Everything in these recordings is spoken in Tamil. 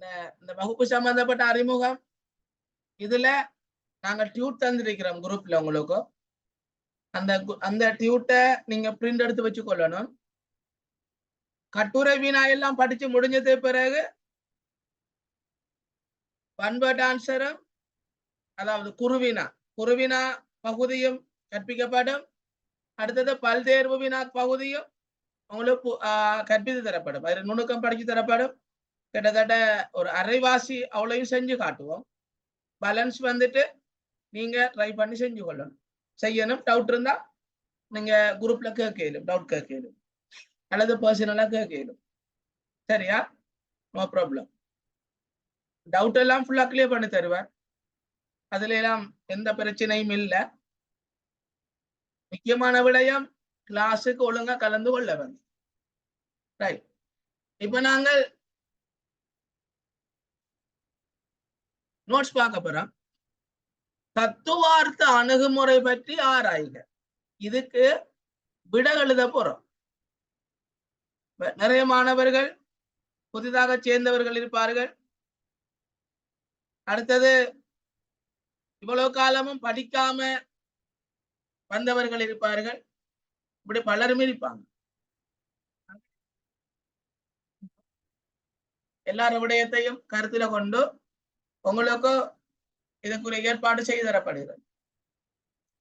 இந்த வகுப்பு சம்பந்தப்பட்ட அறிமுகம் இதுல நாங்கள் டியூட் தந்திருக்கிறோம் குரூப்ல உங்களுக்கு. அந்த டியூட்டை நீங்க பிரிண்ட் எடுத்து வச்சுக்கொள்ளணும். கட்டுரை வினா எல்லாம் படிச்சு முடிஞ்சது பிறகு ஒன்-வேர்ட் ஆன்சரும், அதாவது குருவினா பகுதியும் கற்பிக்கப்படும். அடுத்தது பல்தேர்வு வினா பகுதியும் உங்களுக்கு கற்பித்து தரப்படும். அது நுணுக்கம் படிச்சு தரப்படும். கிட்டத்தட்ட ஒரு அரைவாசி அவ்வளவு செஞ்சு காட்டுவோம். பேலன்ஸ் வந்துட்டு நீங்க ட்ரை பண்ணி செஞ்சு கொள்ளணும், செய்யணும். டவுட் இருந்தா நீங்க குரூப்ல கேட்கலும், டவுட் கேட்கலும், அல்லது பர்சனலா கேட்கலும். சரியா? No problem. டவுட் எல்லாம் ஃபுல்லா கிளியர் பண்ணி தருவேன். அதுல எல்லாம் எந்த பிரச்சனையும் இல்லை. முக்கியமான விடயம் கிளாஸுக்கு ஒழுங்கா கலந்து கொள்ள வேண்டும். ரைட். இப்ப நாங்கள் நோட்ஸ் பார்க்க போறோம். தத்துவார்த்த அணுகுமுறை பற்றி ஆராய்க. இதுக்கு விட எழுத போறோம். நிறைய மாணவர்கள் புதிதாக சேர்ந்தவர்கள் இருப்பார்கள். அடுத்தது இவ்வளவு காலமும் படிக்காம வந்தவர்கள் இருப்பார்கள். இப்படி பலருமே இருப்பாங்க. எல்லார விடயத்தையும் கருத்துல கொண்டு உங்களுக்கு இதுக்குரிய ஏற்பாடு செய்து தரப்படுகிறது.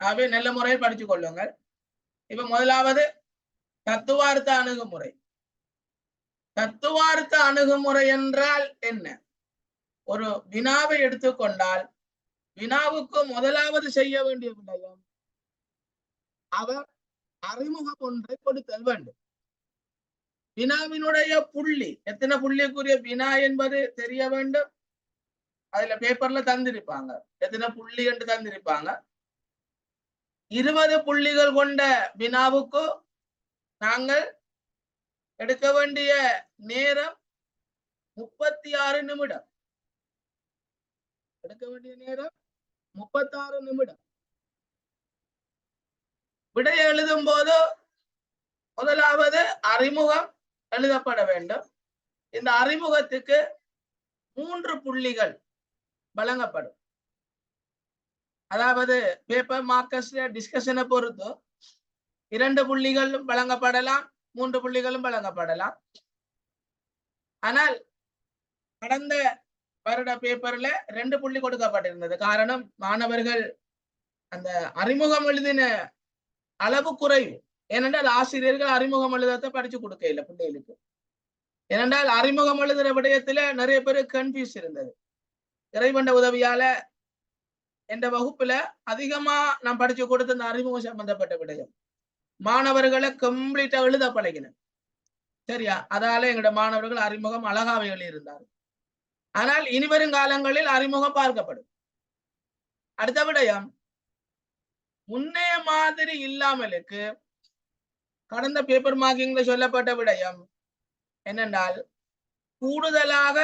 ஆகவே நல்ல முறையில் படித்துக் கொள்ளுங்கள். இப்ப முதலாவது தத்துவார்த்த அணுகுமுறை. தத்துவார்த்த அணுகுமுறை என்றால் என்ன? ஒரு வினாவை எடுத்துக்கொண்டால் வினாவுக்கு முதலாவது செய்ய வேண்டிய விடயம் அவர் அறிமுகம் ஒன்றை கொடுத்தல் வேண்டும். வினாவினுடைய புள்ளி, எத்தனை புள்ளிக்குரிய வினா என்பது தெரிய வேண்டும். அதுல பேப்பர்ல தந்திருப்பாங்க, எத்தனை புள்ளி என்று தந்திருப்பாங்க. 20 புள்ளிகள் கொண்ட வினாவுக்கு நாங்கள் எடுக்க வேண்டிய நேரம் 36 நிமிடம். எடுக்க வேண்டிய நேரம் 36 நிமிடம். விடை எழுதும் போது முதலாவது அறிமுகம் எழுதப்பட வேண்டும். இந்த அறிமுகத்துக்கு 3 புள்ளிகள் வழங்கப்படும். அதாவது பேப்பர் மார்க்கர்ஸ் டிஸ்கஷனை பொறுத்து 2 புள்ளிகளும் வழங்கப்படலாம், 3 புள்ளிகளும் வழங்கப்படலாம். ஆனால் கடந்த வருட பேப்பர்ல 2 புள்ளி கொடுக்கப்பட்டிருந்தது. காரணம், மாணவர்கள் அந்த அறிமுகம் எழுதின அளவு குறைவு. ஏனென்றால் ஆசிரியர்கள் அறிமுகம் எழுதத்தை படிச்சு கொடுக்க இல்லை பிள்ளைகளுக்கு. ஏனென்றால் அறிமுகம் எழுதுற விடயத்துல நிறைய பேர் கன்ஃபியூஸ் இருந்தது. இறைவண்ட உதவியால என்ற வகுப்புல அதிகமா நான் படிச்சு கொடுத்த இந்த அறிமுகம் சம்பந்தப்பட்ட விடயம் மாணவர்களை கம்ப்ளீட்டா எழுத பழகின. சரியா? அதால எங்களோட மாணவர்கள் அறிமுகம் அழகாக எழுதியிருந்தார். ஆனால் இனிவரும் காலங்களில் அறிமுகம் பார்க்கப்படும். அடுத்த விடயம், முன்னைய மாதிரி இல்லாமலுக்கு கடந்த பேப்பர் மார்க்கிங்ல சொல்லப்பட்ட விடயம் என்னென்றால் கூடுதலாக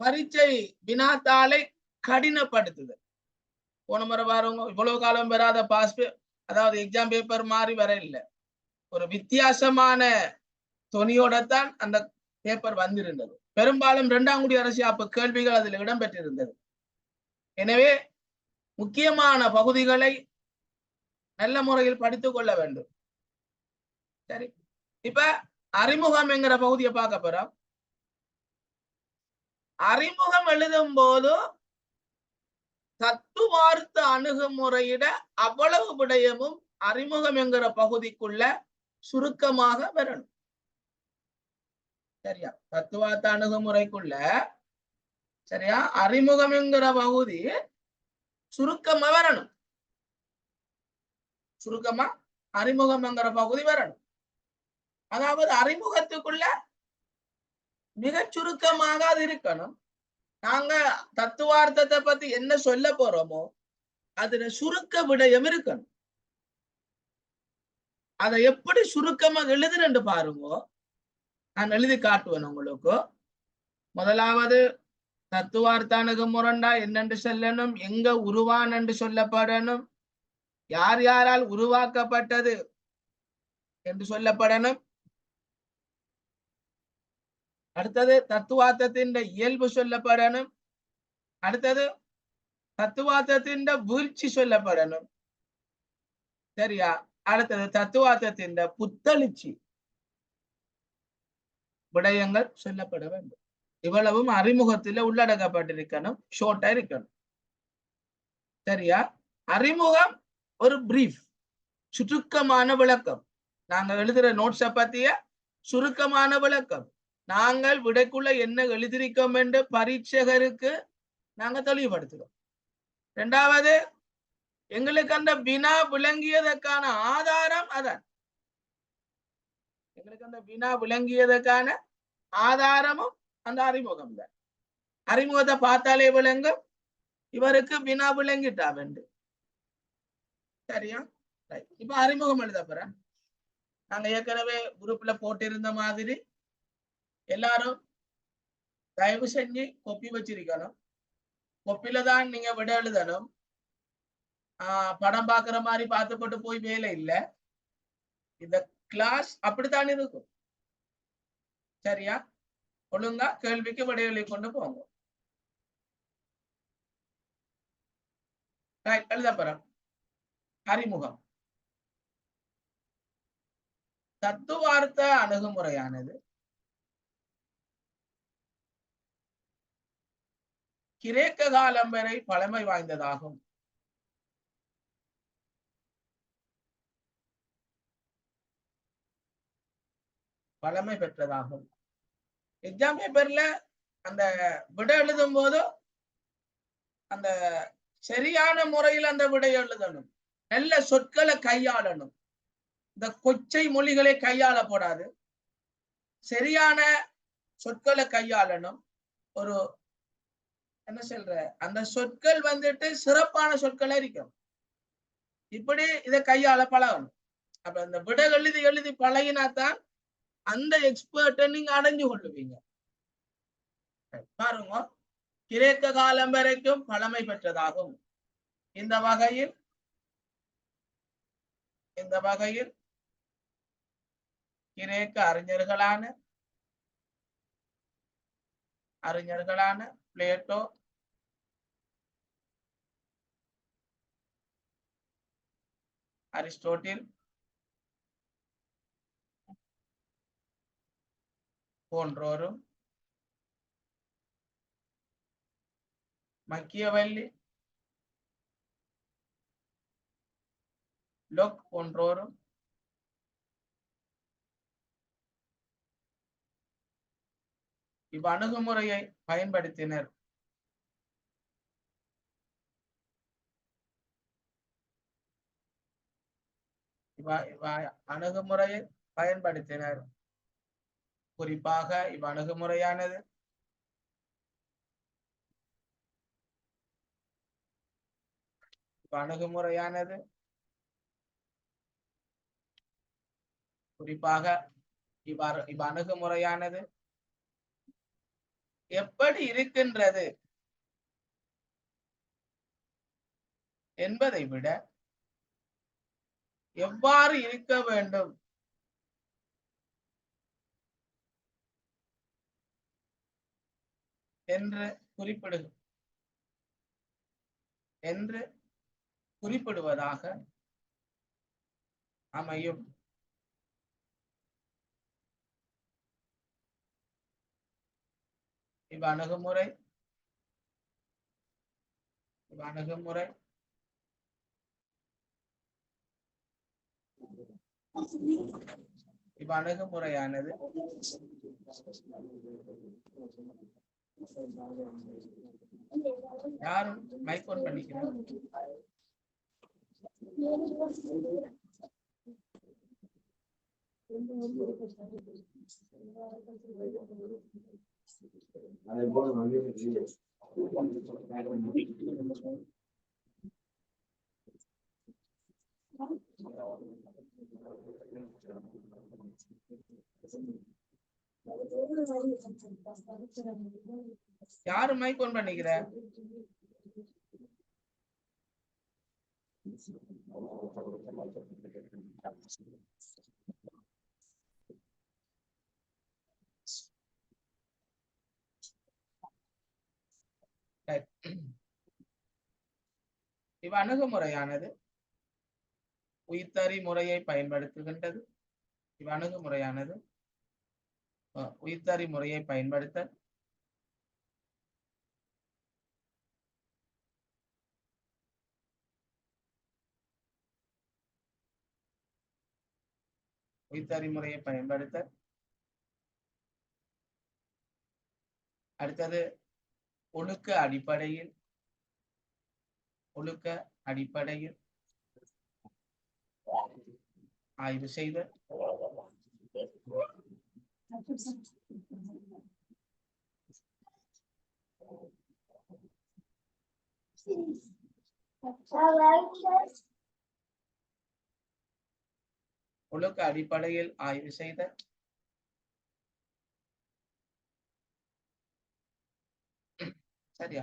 பரீட்சை வினாத்தாளை கடினப்படுத்துதல். போன முறை வரவங்க இவ்வளவு காலம் பெறாத பாஸ், அதாவது எக்ஸாம் பேப்பர் மாதிரி வர இல்லை, ஒரு வித்தியாசமான துணியோடத்தான் அந்த பேப்பர் வந்திருந்தது. பெரும்பாலும் 2ஆம் குடி அரசியல் கேள்விகள் அதில் இடம்பெற்றிருந்தது. எனவே முக்கியமான பகுதிகளை நல்ல முறையில் படித்துக் கொள்ள வேண்டும். சரி, இப்ப அறிமுகம் என்கிற பகுதியை பார்க்க போறோம். அறிமுகம் எழுதும் போது தத்துவார்த்த அணுகுமுறையிட அவ்வளவு விடயமும் அறிமுகம் என்கிற பகுதிக்குள்ள சுருக்கமாக வரணும். சரியா? தத்துவார்த்த அணுகுமுறைக்குள்ள சரியா அறிமுகம் என்கிற பகுதி சுருக்கமா வரணும். சுருக்கமா அறிமுகம் என்கிற பகுதி வரணும். அதாவது அறிமுகத்துக்குள்ள மிக சுருக்கமாக அது இருக்கணும். நாங்க தத்துவார்த்தத்தை பத்தி என்ன சொல்ல போறோமோ அதுல சுருக்க விடயம் இருக்கணும். அதை எப்படி சுருக்கமா எழுதுன்னு பாருங்க. நான் எழுதி காட்டுவேன் உங்களுக்கு. முதலாவது தத்துவார்த்த அணுகுமுறைண்டா என்னென்று சொல்லணும், எங்க உருவான் என்று சொல்லப்படணும், யார் யாரால் உருவாக்கப்பட்டது என்று சொல்லப்படணும். அடுத்தது தத்துவார்த்தத்தின் இயல்பு சொல்லப்படணும். அடுத்தது தத்துவார்த்தத்தின் வீழ்ச்சி சொல்லப்படணும். சரியா? அடுத்தது தத்துவார்த்தத்தின் புத்தளிச்சி விடயங்கள் சொல்லப்பட வேண்டும். இவ்வளவும் அறிமுகத்தில் உள்ளடக்கப்பட்டிருக்கணும். ஷோர்ட்டா இருக்கணும். சரியா? அறிமுகம் ஒரு பிரீஃப், சுருக்கமான விளக்கம். நாங்க எழுதுற நோட்ஸை பத்திய சுருக்கமான விளக்கம். நாங்கள் விடைக்குள்ள என்ன எழுதியிருக்கோம் என்று பரீட்சகருக்கு நாங்க தெளிவுபடுத்துகிறோம். இரண்டாவது, எங்களுக்கு அந்த வினா விளங்கியதற்கான ஆதாரம் அதான். எங்களுக்கு அந்த வினா விளங்கியதற்கான ஆதாரமும் அந்த அறிமுகம் தான். அறிமுகத்தை பார்த்தாலே விளங்கும் இவருக்கு வினா விளங்கிட்டா வேண்டு. சரியா? இப்ப அறிமுகம் எழுத போறேன். நாங்க ஏற்கனவே குரூப்ல போட்டிருந்த மாதிரி எல்லாரும் தயவு செஞ்சு கொப்பி வச்சிருக்கணும். கொப்பில தான் நீங்க விட எழுதணும். படம் பாக்குற மாதிரி பார்த்து போட்டு போய் வேலை இல்லை. இந்த கிளாஸ் அப்படித்தான் இருக்கும். சரியா? ஒழுங்கா கேள்விக்கு விடையெளி கொண்டு போங்க. எழுத போறோம். அறிமுகம். தத்துவார்த்த அணுகுமுறையானது கிரேக்க காலம் வரை பழமை வாய்ந்ததாகும். பழமை பெற்றதாகும். எக்ஸாம் பேப்பர்ல அந்த விடை எழுதும் போது அந்த சரியான முறையில் அந்த விடை எழுதணும். நல்ல சொற்களை கையாளணும். இந்த கொச்சை மொழிகளை கையாளப்படாது. சரியான சொற்களை கையாளணும். ஒரு என்ன சொல்ற, அந்த சொற்கள் வந்துட்டு சிறப்பான சொற்களா இருக்கும். இப்படி இதை கையாள பழகணும். அப்ப அந்த விடை எழுதி எழுதி பழகினாத்தான் அந்த எக்ஸ்பர்ட்டை நீங்க அடைஞ்சு கொள்ளுவீங்க. பாருங்க, கிரேக்க காலம் வரைக்கும் பழமை பெற்றதாகும். இந்த வகையில் கிரேக்க அறிஞர்களான பிளேட்டோ, அரிஸ்டோட்டில் போன்றோரும், மக்கியவல்லி, லொக் போன்றோரும் இவ் அணுகுமுறையை பயன்படுத்தினர். அணுகுமுறையை பயன்படுத்தினர். குறிப்பாக இவ் அணுகுமுறையானது எப்படி இருக்கின்றது என்பதை விட எவ்வாறு இருக்க வேண்டும் என்று குறிப்பிடுவதாக அமையும். இவ் அணுகுமுறை அணுகுமுறையானது யாரும் மைக் ஆன் பண்ணிக்கிறேன். யாரு மைக் ஆன் பண்ணிக்கிற? இவ் அணுகுமுறையானது உயிர்த்தறி முறையை பயன்படுத்துகின்றது. இவ் அணுகுமுறையானது உயிர்த்தறி முறையை பயன்படுத்த உயிர்த்தறி முறையை பயன்படுத்த அடுத்தது ஒழுக்க அடிப்படையில் ஆய்வு செய்த ஒழுக்க அடிப்படையில் ஆய்வு செய்த சரியா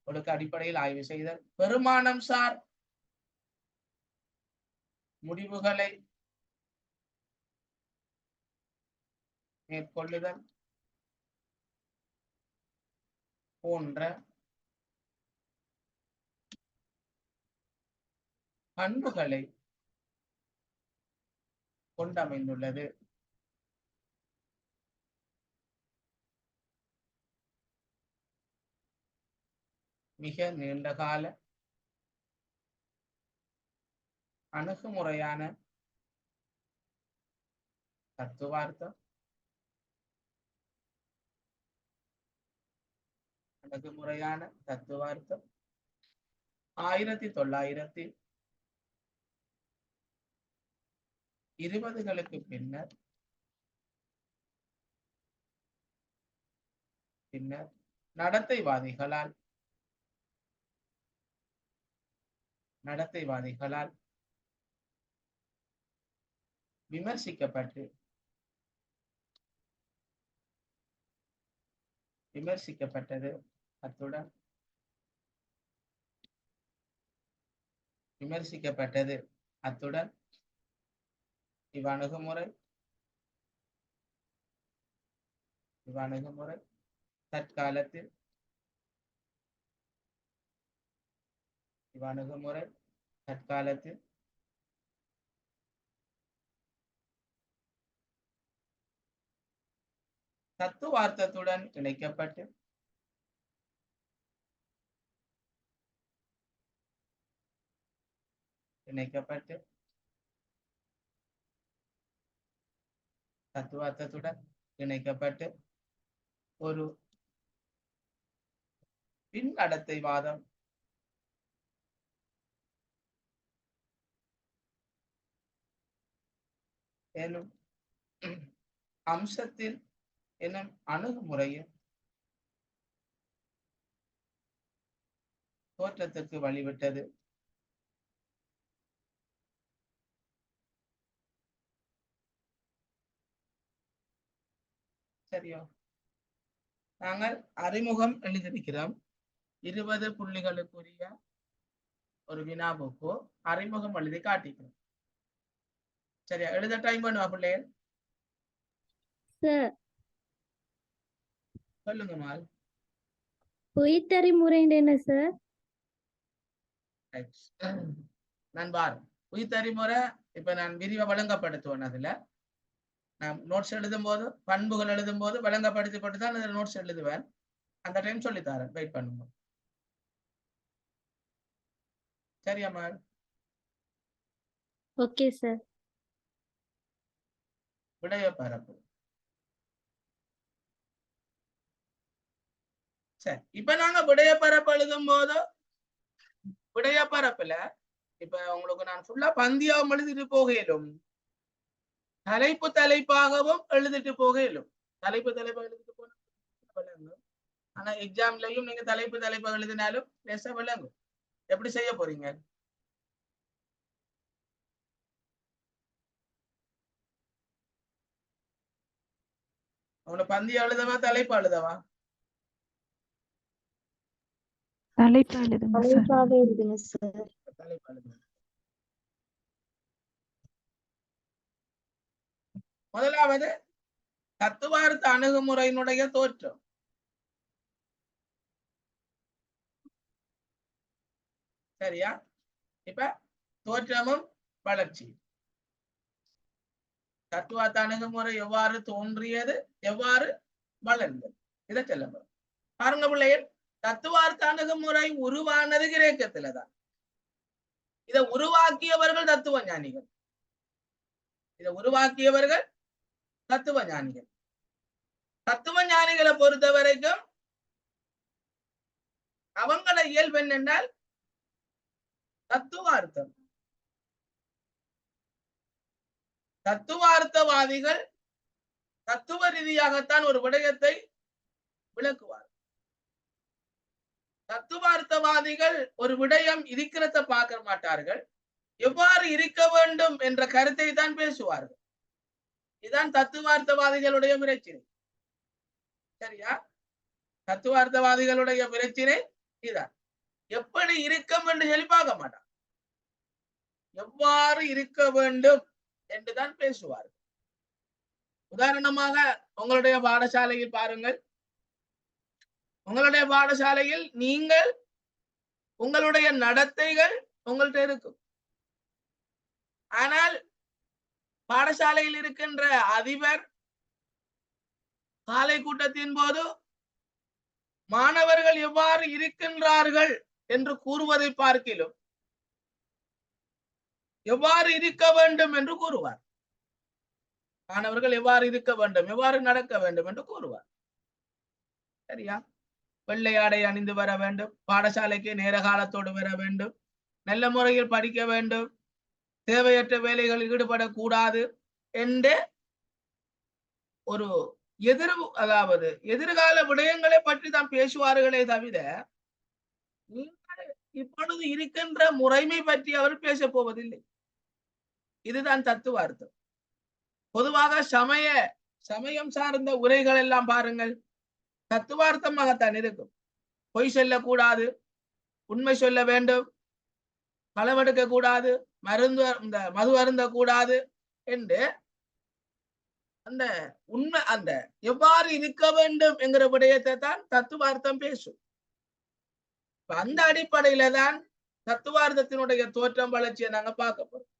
ஒழுக்க அடிப்படையில் ஆய்வு செய்த பெருமானம் சார் முடிவுகளை மேற்கொள்ளுதல் போன்ற பண்புகளை கொண்டமைந்துள்ளது. மிக நீண்டகால அணுகுமுறையான தத்துவார்த்தம் அணுகுமுறையான தத்துவார்த்தம் 1920களுக்கு பின்னர் நடத்தைவாதிகளால் விமர்சிக்கப்பட்டது. அத்துடன் இவ்வணுகுமுறை தற்காலத்தில் தத்துவார்த்தத்துடன் இணைக்கப்பட்டு ஒரு பின்னடத்தைவாதம் எனும் அம்சத்தில் எனும் அணுகுமுறையில் தோற்றத்துக்கு வழிவிட்டது. சரியோ? நாங்கள் அறிமுகம் எழுதியிருக்கிறோம். 20 புள்ளிகளுக்குரிய ஒரு வினாவுக்கு அறிமுகம் எழுதி காட்டிக்கிறோம். சரியா? எழுத டைம் பண்ணுவா பிள்ளைகள்? சொல்லுங்க மால். உயிர்த்தறி முறை என்ன சார்? நான் பார் உயிர்த்தறி முறை இப்ப நான் விரிவா வழங்கப்படுத்துவேன். அதுல நான் நோட்ஸ் எழுதும் போது பண்புகள் எழுதும் போது வழங்கப்படுத்தி போட்டு தான் அதில் நோட்ஸ் எழுதுவேன். அந்த டைம் சொல்லித்தரேன், வெயிட் பண்ணுங்க. சரியாம்மா? Okay sir. விடைய பரப்பு. சரி, இப்ப நாங்க விடைய பரப்பு எழுதும் போது விடைய பரப்புல இப்ப உங்களுக்கு நான் ஃபுல்லா பந்தியாவும் எழுதிட்டு போகலும், தலைப்பாகவும் எழுதிட்டு போகலும். தலைப்பாக எழுதிட்டு போன விளங்கும். ஆனா எக்ஸாம்லயும் நீங்க தலைப்பாக எழுதினாலும் லேசா விளங்கும். எப்படி செய்ய போறீங்க? உங்களை பந்தியா எழுதவா தலைப்பா எழுதவா? முதலாவது தத்துவார்த்த அணுகுமுறையினுடைய தோற்றம். சரியா? இப்ப தோற்றமும் வளர்ச்சி. தத்துவார்த்த அணுகுமுறை எவ்வாறு தோன்றியது, எவ்வாறு வளர்ந்தது, இதை சொல்ல போறோம். பாருங்க பிள்ளைகள், தத்துவார்த்த அணுகுமுறை உருவானது கிரேக்கத்துலதான். இதை உருவாக்கியவர்கள் தத்துவ ஞானிகள். இதை உருவாக்கியவர்கள் தத்துவ ஞானிகள். தத்துவ ஞானிகளை பொறுத்த வரைக்கும் அவங்கள இயல்பு என்னென்றால் தத்துவார்த்தம். தத்துவார்த்தவாதிகள் தத்துவ ரீதியாகத்தான் ஒரு விடயத்தை விளக்குவார். தத்துவார்த்தவாதிகள் ஒரு விடயம் இருக்கிறத பார்க்க மாட்டார்கள், எவ்வாறு இருக்க வேண்டும் என்ற கருத்தை தான் பேசுவார்கள். இதுதான் தத்துவார்த்தவாதிகளுடைய பிரச்சனை. சரியா? தத்துவார்த்தவாதிகளுடைய பிரச்சனை இதுதான். எப்படி இருக்கும் என்று சொல்லி பார்க்க மாட்டார், எவ்வாறு இருக்க வேண்டும் என்றுதான் பேசுவார்கள். உதாரணமாக உங்களுடைய பாடசாலையில் பாருங்கள், உங்களுடைய பாடசாலையில் நீங்கள் உங்களுடைய நடத்தைகள் உங்கள்கிட்ட இருக்கும். ஆனால் பாடசாலையில் இருக்கின்ற அதிபர் காலை கூட்டத்தின் போது மாணவர்கள் எவ்வாறு இருக்கின்றார்கள் என்று கூறுவதை பார்க்கிலும் எவ்வாறு இருக்க வேண்டும் என்று கூறுவார். மாணவர்கள் எவ்வாறு இருக்க வேண்டும், எவ்வாறு நடக்க வேண்டும் என்று கூறுவார். சரியா? வெள்ளை ஆடை அணிந்து வர வேண்டும், பாடசாலைக்கு நேர காலத்தோடு வர வேண்டும், நல்ல முறையில் படிக்க வேண்டும், தேவையற்ற வேலைகளில் ஈடுபடக்கூடாது என்று ஒரு அதாவது எதிர்கால விடயங்களை பற்றி தான் பேசுவார்களே தவிர இப்பொழுது இருக்கின்ற முறைமை பற்றி அவர் பேச போவதில்லை. இதுதான் தத்துவார்த்தம். பொதுவாக சமயம் சார்ந்த உரைகள் எல்லாம் பாருங்கள், தத்துவார்த்தமாகத்தான் இருக்கும். பொய் சொல்லக்கூடாது, உண்மை சொல்ல வேண்டும், களவெடுக்க கூடாது, மது அருந்த கூடாது என்று அந்த உண்மை, அந்த எவ்வாறு இருக்க வேண்டும் என்கிற விடயத்தை தான் தத்துவார்த்தம் பேசும். அந்த அடிப்படையில தான் தத்துவார்த்தத்தினுடைய தோற்றம் வளர்ச்சியை நாங்க பார்க்க போறோம்.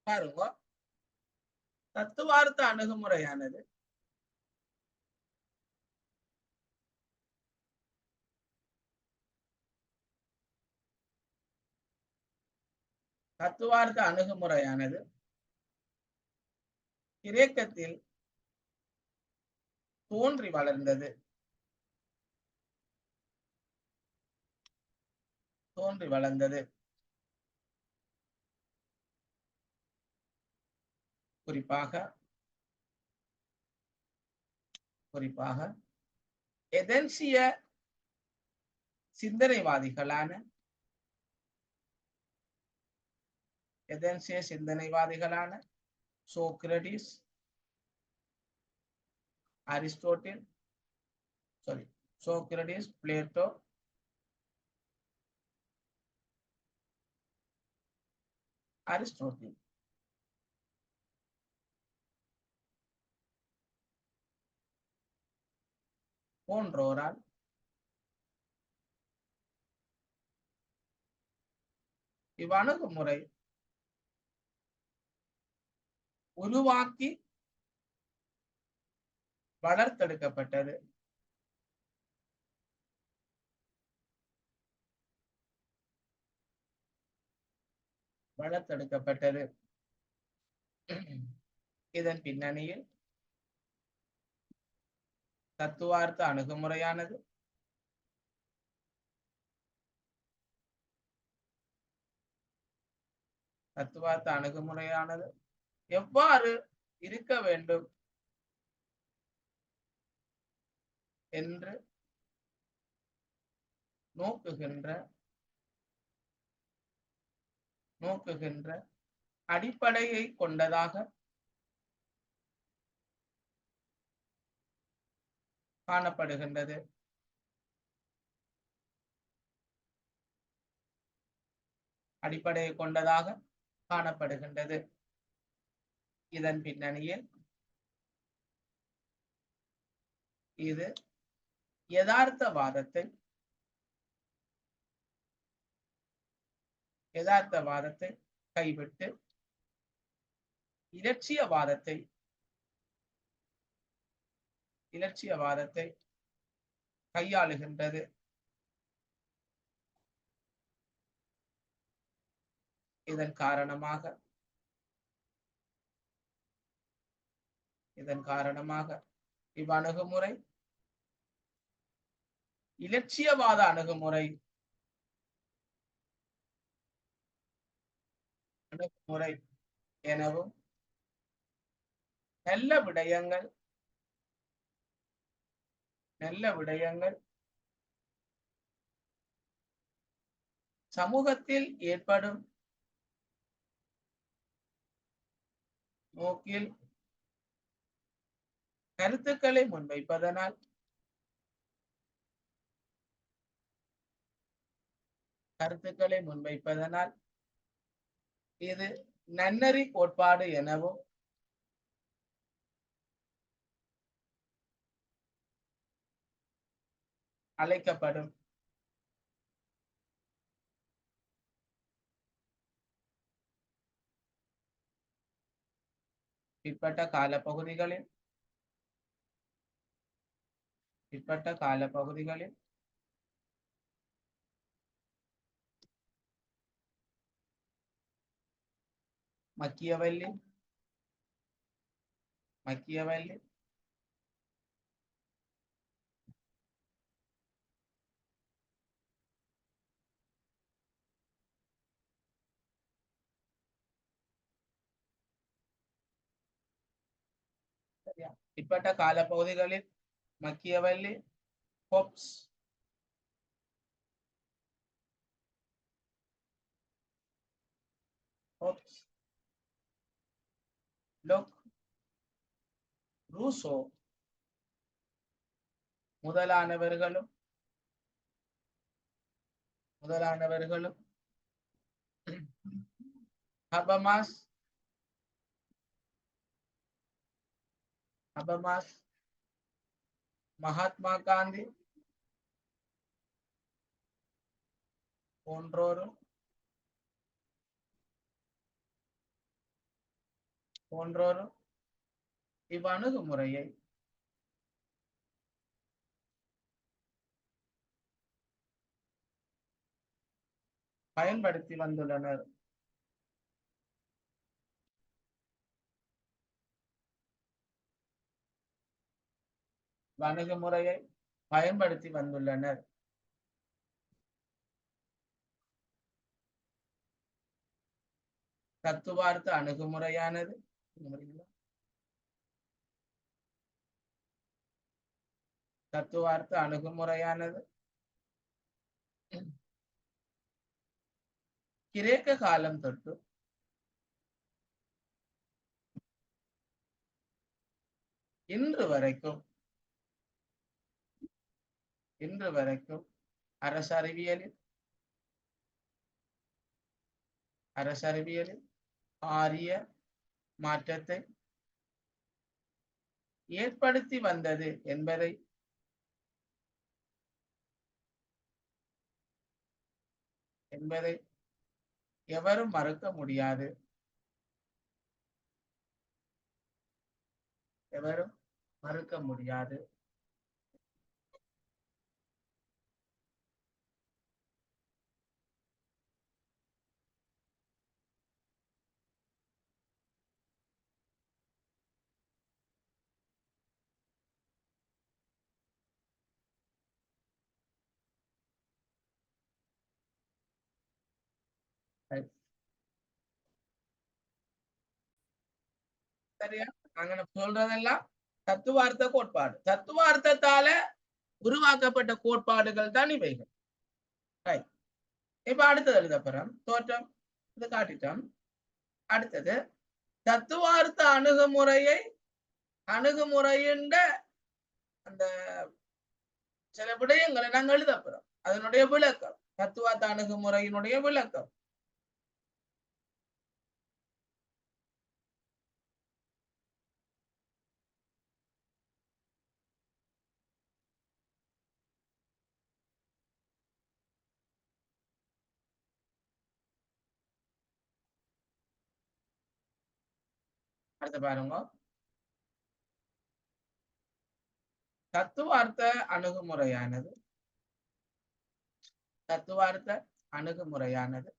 பாருங்க, தத்துவார்த்த அணுகுமுறையானது கிரேக்கத்தில் தோன்றி வளர்ந்தது. குறிப்பாக எதென்சிய சிந்தனைவாதிகளான சோக்ரடிஸ், பிளேட்டோ, அரிஸ்டோட்டில் போன்றோரால் இவ்வணுகுமுறை உருவாக்கி வளர்த்தெடுக்கப்பட்டது. இதன் பின்னணியில் தத்துவார்த்த அணுகுமுறையானது எவ்வாறு இருக்க வேண்டும் என்று நோக்குகின்ற அடிப்படையை கொண்டதாக காணப்படுகின்றது. இதன் பின்னணியில் இது யதார்த்தவாதத்தை யதார்த்தவாதத்தை கைவிட்டு இலட்சியவாதத்தை கையாளுகின்றது. இதன் காரணமாக இவ்வணுகுமுறை இலட்சியவாத அணுகுமுறை எனவும் நல்ல விடயங்கள் சமூகத்தில் ஏற்படும் நோக்கில் கருத்துக்களை முன்வைப்பதனால் இது நன்னறி கோட்பாடு எனவும் அழைக்கப்படும். பிற்பட்ட காலப்பகுதிகளில் மக்கியவெல்லி பிற்பட்ட காலப்பகுதிகளில் மக்கியவெல்லி, ஹோப்ஸ், லொக், ரூசோ முதலானவர்களும் ஹபமாஸ், மகாத்மா காந்தி போன்றோரும் இவ்வணுகுமுறையை பயன்படுத்தி வந்துள்ளனர். தத்துவார்த்த அணுகுமுறையானது கிரேக்க காலம் தொட்டு இன்று வரைக்கும் அரசறிவியலில் ஆரிய மாற்றத்தை ஏற்படுத்தி வந்தது என்பதை எவரும் மறுக்க முடியாது. சரியா? நாங்க சொல்றதெல்லாம் தத்துவார்த்த கோட்பாடு. தத்துவார்த்தத்தால உருவாக்கப்பட்ட கோட்பாடுகள் தான் இவைகள். இப்ப அடுத்தது எழுதப்புறம் தோற்றம் இது காட்டிட்டோம். அடுத்தது தத்துவார்த்த அணுகுமுறையின் அந்த சில விடயங்களை நாங்கள் எழுதப்புறோம். அதனுடைய விளக்கம், தத்துவார்த்த அணுகுமுறையினுடைய விளக்கம். அடுத்து பாருங்க, தத்துவார்த்த அணுகுமுறையானது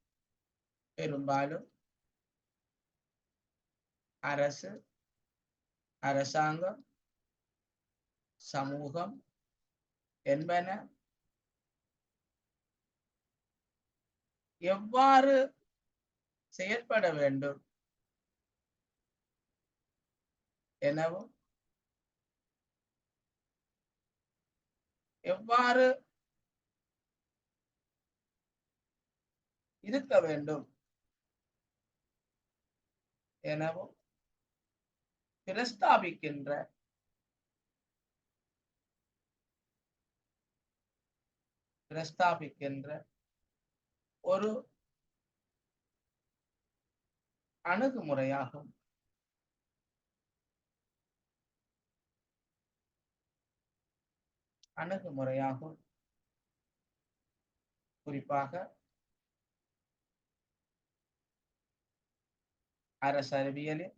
பெரும்பாலும் அரசு, அரசாங்கம், சமூகம் என்பன எவ்வாறு செயற்பட வேண்டும் எனவும் எவ்வாறு இருக்க வேண்டும் எனவும் பிரஸ்தாபிக்கின்ற ஒரு அணுகுமுறையாகும். குறிப்பாக அரசறிவியலில்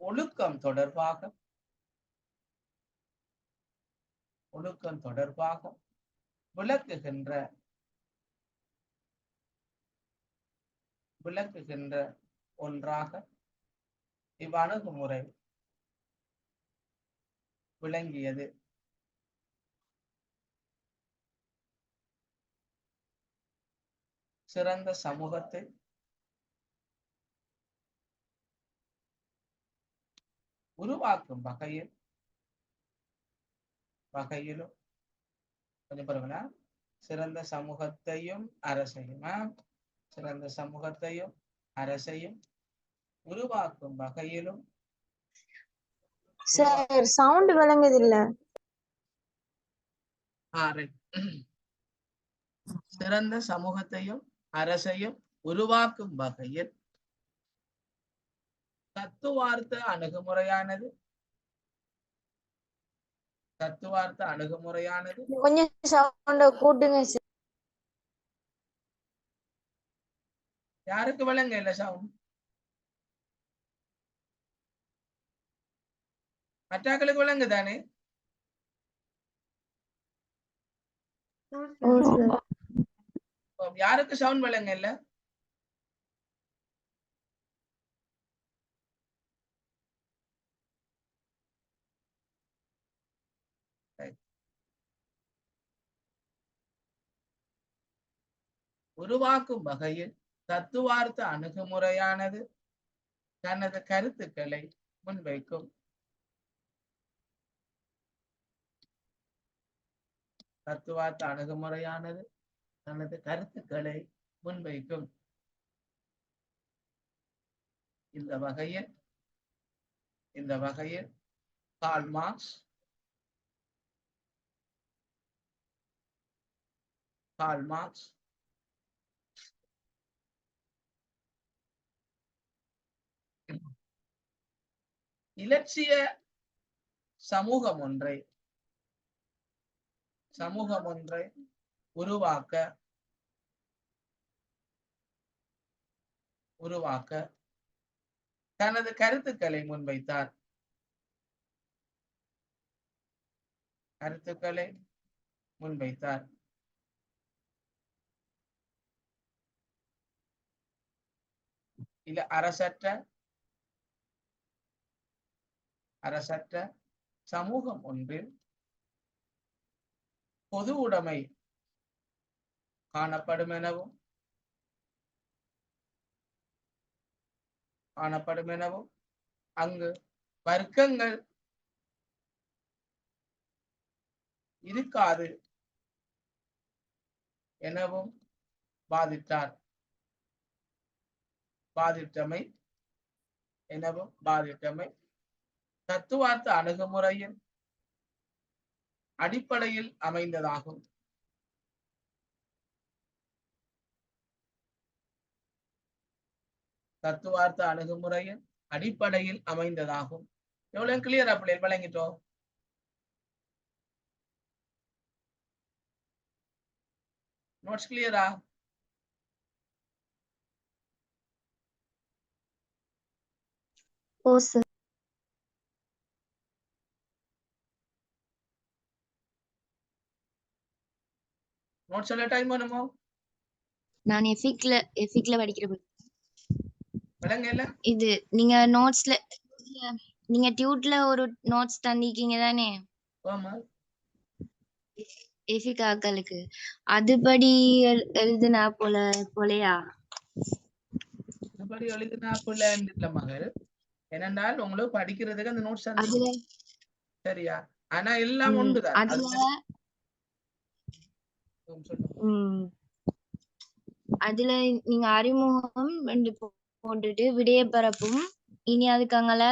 ஒழுக்கம் தொடர்பாக விளக்குகின்ற ஒன்றாக இவ்வணுகுமுறை விளங்கியது. சிறந்த சமூகத்தை உருவாக்கும் வகையிலும் கொஞ்சம் பாருங்களா, சிறந்த சமூகத்தையும் அரசையும் உருவாக்கும் வகையிலும் சார் சவுண்ட் விளங்குது இல்ல. சிறந்த சமூகத்தையும் அரசையும் உருவாக்கும் வகையில் தத்துவார்த்த அணுகுமுறையானது கொஞ்சம் சவுண்ட கூட்டுங்க சார். யாருக்கு விளங்க இல்ல சவுண்ட்? மற்றாக்களுக்கு விளங்கு தானே? யாருக்கு சவுண்ட் விளங்க இல்ல? உருவாக்கும் வகையில் தத்துவார்த்த அணுகுமுறையானது தனது கருத்துக்களை முன்வைக்கும். இந்த வகையில் கார்ல் மார்க்ஸ் இலட்சிய சமூகம் ஒன்றை உருவாக்க தனது கருத்துக்களை முன்வைத்தார். இல்ல அரசற்ற சமூகம் ஒன்றில் பொது உடைமை காணப்படும் எனவும் அங்கு வர்க்கங்கள் இருக்காது எனவும் வாதிட்டமை தத்துவார்த்த அணுகுமுறையின் அடிப்படையில் அமைந்ததாகும். எவ்வளவு கிளியரா பிள்ளைகள் விளங்கிட்டோம்? நோட்ஸ் கிளியரா? ஓ சார். நோட்ஸ் சொல்ல டைம் வேணுமோ? நான் எஃபிக்ல படிக்கிற விளங்க இல்ல? இது நீங்க நோட்ஸ்ல நீங்க டியூட்ல ஒரு நோட்ஸ் தந்திருக்கீங்க தானே ஆமா. எஃபிக் ஆக்களுக்கு அதுபடி எழுதுனா போலையா? அதுபடி எழுதுனா இல்ல மகள். ஏனென்றால் உங்களுக்கு படிக்கிறதுக்கு அந்த நோட்ஸ் அதுல சரியா? ஆனா எல்லாம் ஒன்றுதான். அதுல அதுல நீங்க அறிமுகம் போட்டுட்டு விடைய பரப்பும் இனி அதுக்காங்கள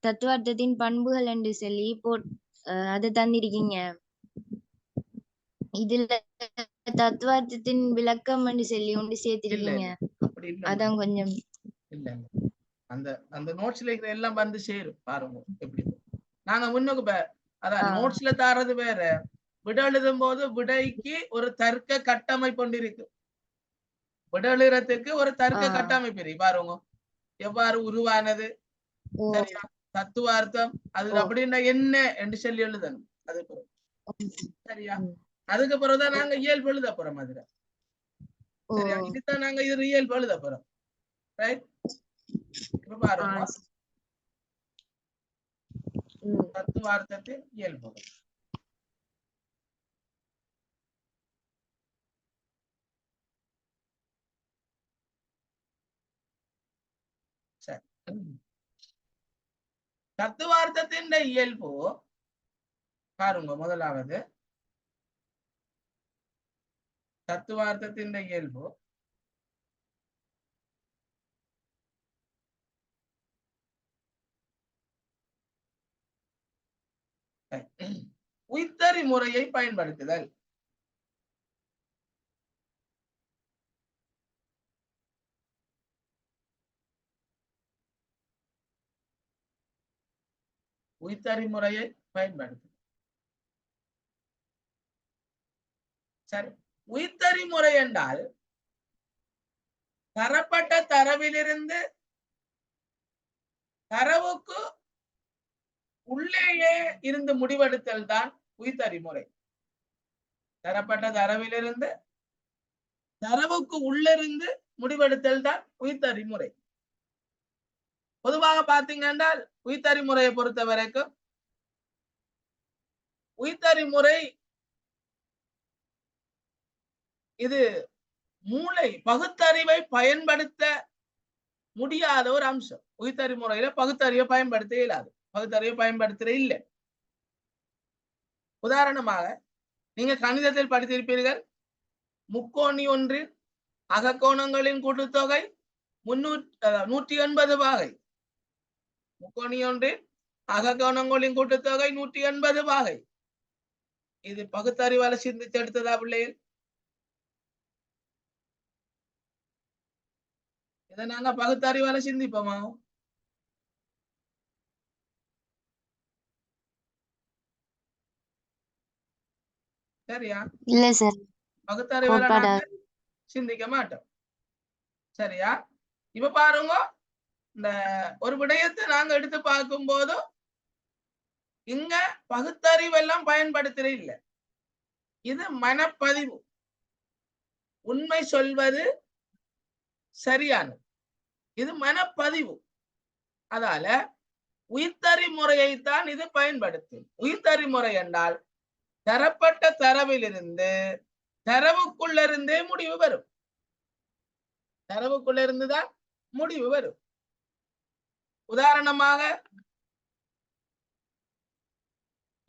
தத்துவார்த்தத்தின் பண்புகள் என்று சொல்லி அதை தந்திருக்கீங்க. இதுல தத்துவார்த்தத்தின் விளக்கம் என்று சொல்லி ஒன்று சேர்த்திருக்கீங்க. அப்படி இல்ல. அதான் கொஞ்சம் இல்ல அந்த அந்த நோட்ஸ்ல இருக்கிற எல்லாம் வந்து சேரும் பாருங்க எப்படி. நாங்க முன்னுக்கு அதான் நோட்ஸ்ல தாரது வேற. விட எழுதும் போது விடைக்கு ஒரு தர்க்க கட்டமைப்பு கொண்டு இருக்கு. விட எழுதுறதுக்கு ஒரு தர்க்க கட்டமைப்பு இருக்கு பாருங்க. எவ்வாறு உருவானது, சரியா? தத்துவார்த்தம் அது அப்படின்னா என்ன என்று சொல்லி எழுதணும். அது சரியா? அதுக்கு பிறகுதான் நாங்க இயல்பு எழுத போறோம். அதுல சரியா? இதுதான் நாங்க இது இயல்பு எழுத போறோம். ரைட்? இப்ப பாருங்க தத்துவார்த்தத்தின் இயல்புகள். தத்துவார்த்தத்தின் இயல்பு பாருங்க. முதலாவது தத்துவார்த்தத்தின் இயல்பு உய்த்தறி முறையை பயன்படுத்துதல். உய்த்தறி முறையை பயன்படுத்து. சரி, உய்த்தறி முறை என்றால் தரப்பட்ட தரவிலிருந்து தரவுக்கு உள்ளேயே இருந்து முடிவெடுத்தல் தான் உய்த்தறி முறை. தரப்பட்ட தரவிலிருந்து தரவுக்கு உள்ளிருந்து முடிவெடுத்தல் தான் உய்த்தறி முறை. பொதுவாக பாத்தீங்கன்னா உய்த்தறி முறையை பொறுத்த வரைக்கும் உய்த்தறி முறை இது மூளை பகுத்தறிவை பயன்படுத்த முடியாத ஒரு அம்சம். உய்த்தறி முறையில பகுத்தறிவை பயன்படுத்த இயலாது. பகுத்தறிவை பயன்படுத்துற இல்லை. உதாரணமாக நீங்க கணிதத்தில் படித்திருப்பீர்கள், முக்கோணி ஒன்றின் அகக்கோணங்களின் கூட்டுத்தொகை 180 பாகை. முக்கோணி ஒன்றின் அகக்கோணங்களின் கூட்டுத்தொகை 180 பாகை. இது பகுத்தறிவால சிந்தித்து எடுத்ததா பிள்ளைகள்? இதை நாங்க பகுத்தறிவால சிந்திப்போமா? சரியா? இல்ல சார், பகுத்தறிவால நாங்க சிந்திக்க மாட்டோம். சரியா? இப்ப பாருங்க, இந்த ஒரு விடயத்தை நாங்க எடுத்து பார்க்கும் போது இங்க பகுத்தறிவெல்லாம் பயன்படுத்துற இல்லை. இது மனப்பதிவு. உண்மை சொல்வது சரியானது. இது மனப்பதிவு. அதால உய்த்தறி முறையைத்தான் இது பயன்படுத்தும். உய்த்தறி முறை என்றால் தரப்பட்ட தரவிலிருந்து தரவுக்குள்ள இருந்தே முடிவு வரும். தரவுக்குள்ள இருந்துதான் முடிவு வரும். உதாரணமாக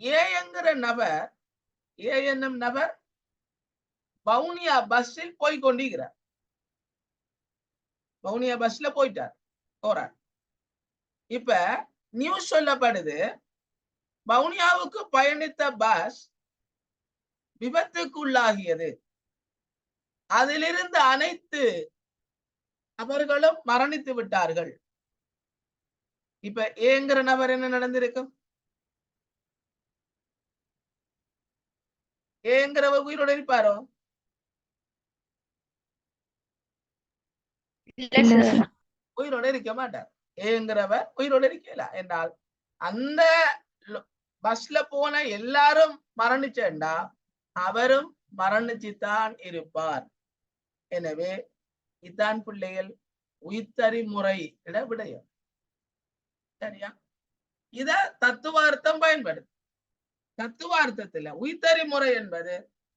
ஏ என்கிற நபர், ஏ என்னும் நபர் வவுனியா பஸ்ஸில் போய் கொண்டிருக்கிறார். வவுனியா பஸ்ல போயிட்டார், போறார். இப்ப நியூஸ் சொல்லப்படுது, வவுனியாவுக்கு பயணித்த பஸ் விபத்துக்குள்ளாகியது. அதிலிருந்து அனைத்து நபர்களும் மரணித்து விட்டார்கள். இப்ப ஏங்கிற நபர் என்ன நடந்திருக்கும்? ஏங்கிறவர் உயிரோட இருப்பாரோ? இல்ல சார். உயிரோட இருக்க மாட்டார். ஏங்கிறவர் உயிரோட இருக்கல என்றால் அந்த பஸ்ல போன எல்லாரும் மரணிச்சேண்டா அவரும் மரணிச்சுத்தான் இருப்பார். எனவே இதான் பிள்ளைகள் உயிர்த்தறி முறை விடயம். சரியா? இத தத்துவார்த்தம் பயன்படுது. தத்துவார்த்தத்துல உயிர்த்தறி முறை என்பது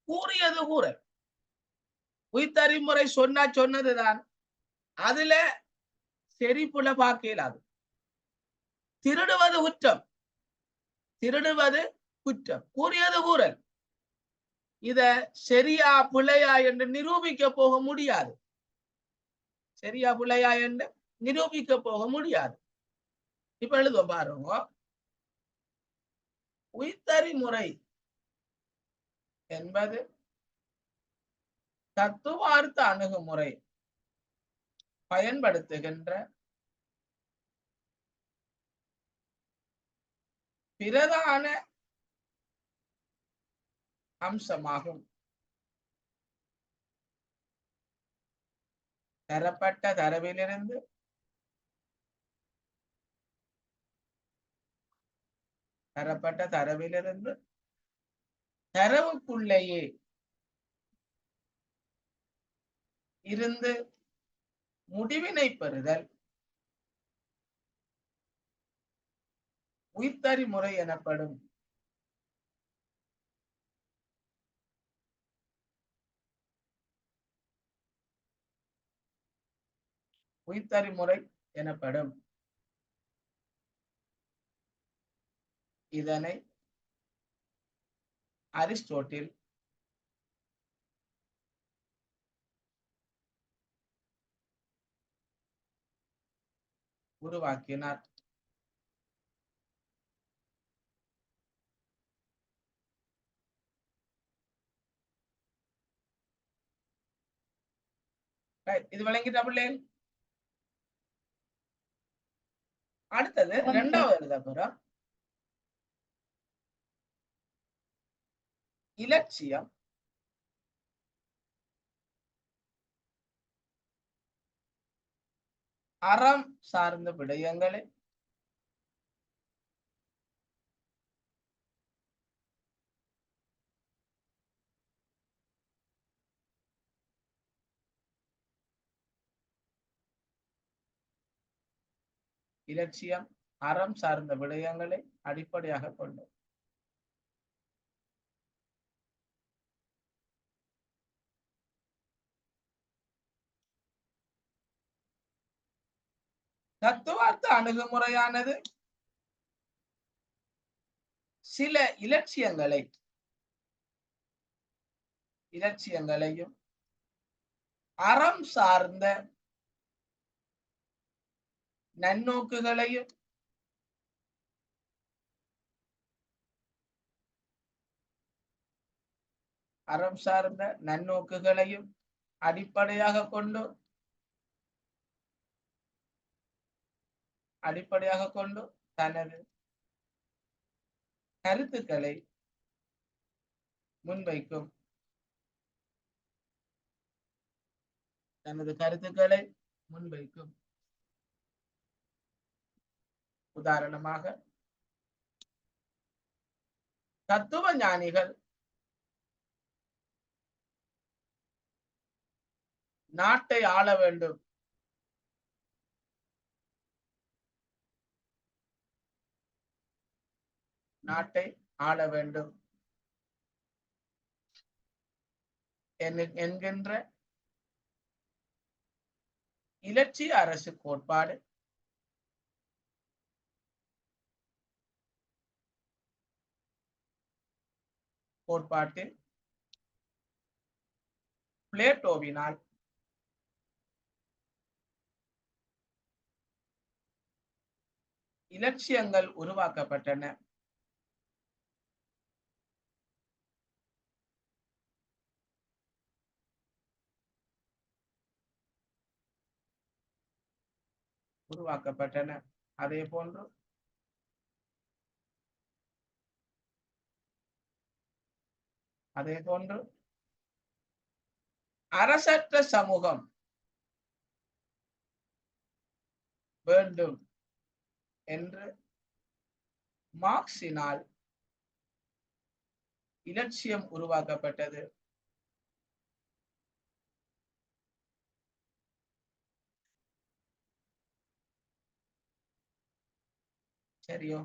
கூறியது கூறல். உயிர்த்தறி முறை சொன்னதுதான். அதுல செறிப்புல பார்க்கலாது. திருடுவது குற்றம், திருடுவது குற்றம், கூறியது கூறல். இத சரியா பிழையா என்று நிரூபிக்க போக முடியாது. சரியா பிழையா என்று நிரூபிக்க போக முடியாது. இப்ப எழுத பாருங்க. உயிர்த்தறி முறை என்பது தத்துவார்த்த அணுகுமுறை பயன்படுத்துகின்ற பிரதான அம்சமாகும். தரப்பட்ட தரவிலிருந்து தரவுக்குள்ளேயே இருந்து முடிவினை பெறுதல் உயிர்த்தறி முறை எனப்படும். உயிர்த்தறி முறை எனப்படும். இதனை அரிஸ்டோட்டில் உருவாக்கினார். இது விளங்கிட்டா பிள்ளைகள்? அடுத்தது இரண்டாவது எழுத போறோம். இலட்சியம் அறம் சார்ந்த விடயங்களை இலட்சியம் அறம் சார்ந்த விடயங்களை அடிப்படையாக கொண்டது. தத்துவார்த்த அணுகுமுறையானது சில இலட்சியங்களையும் அறம் சார்ந்த நன்னோக்குகளையும் அடிப்படையாக கொண்டு தனது கருத்துக்களை முன்வைக்கும். உதாரணமாக தத்துவ ஞானிகள் நாட்டை ஆள வேண்டும், என்கின்ற இலட்சிய அரசு கோட்பாட்டில் பிளேட்டோவினால் இலட்சியங்கள் உருவாக்கப்பட்டன. அதே போன்று அரசற்ற சமூகம் வேண்டும் என்று மார்க்சினால் இலட்சியம் உருவாக்கப்பட்டது. சரியோ?